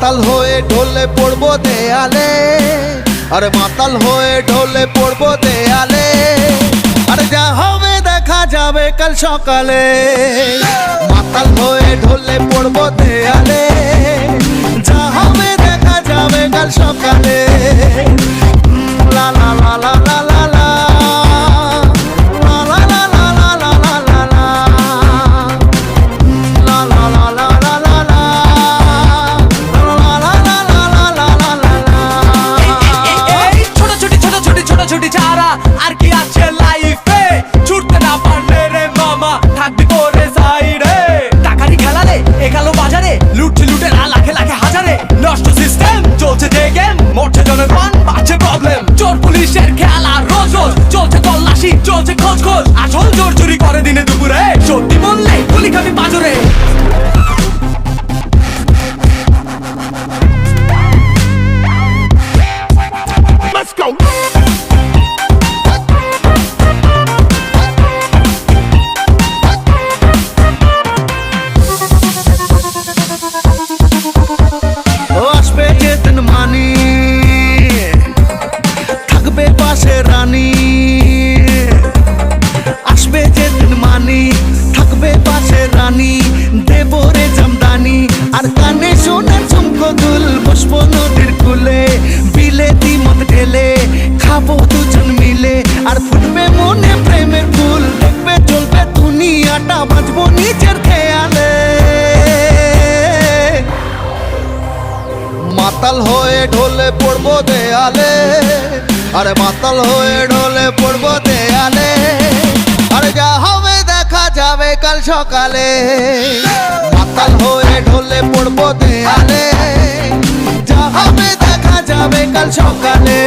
মাতাল হয়ে ঢলে পড়বো দেয়ালে, আরে মাতাল হয়ে ঢলে পড়বো দেয়ালে, আরে যা হবে দেখা যাবে কাল সকালে। মাতাল হয়ে ঢলে পড়বো দেয়ালে, যা হবে দেখা যাবে কাল সকালে। লা লা লা লা লা লা লা ছোটি ছাড়া আর কি আছে লাইফে, ছুটতে না পারলে রে মামা থাকবি করে সাইডে। টাকারি খেলা রে এগালো বাজারে, লুটছে লুটে না লাখে লাখে হাজারে। নষ্ট সিস্টেম চলছে যে গেম, মরছে জনগণ বাড়ছে প্রবলেম। চোর পুলিশের খেলা রোজ রোজ চলছে তল্লাশি, চলছে খোঁজ খোঁজ। আসল চোর চুরি করে দিনে দুপুরে, সত্যি বললে গুলি খাবি পাজরে। Let's go! আসবে যেদিন মানি, থাকবে পাশে রানী। আসবে যেদিন মানি, থাকবে পাশে রানী। দেব রে জামদানি আর কানে সোনার ঝুমকো দুল। বসবো নদীর কূলে, বিলেতি মদ ঢেলে খাবো দুজন মিলে। আর ফুটবে মনে প্রেমের ফুল, দেখবে চলবে দুনিয়াটা, বাঁচবো নিজের খেয়ালে। মাতাল হয়ে ঢলে পড়বো দেয়ালে, আরে মাতাল হয়ে ঢলে পড়বো দেয়ালে, আরে যা হবে দেখা যাবে কাল সকালে। মাতাল হয়ে ঢলে পড়বো দেয়ালে, যা হবে দেখা যাবে কাল সকালে।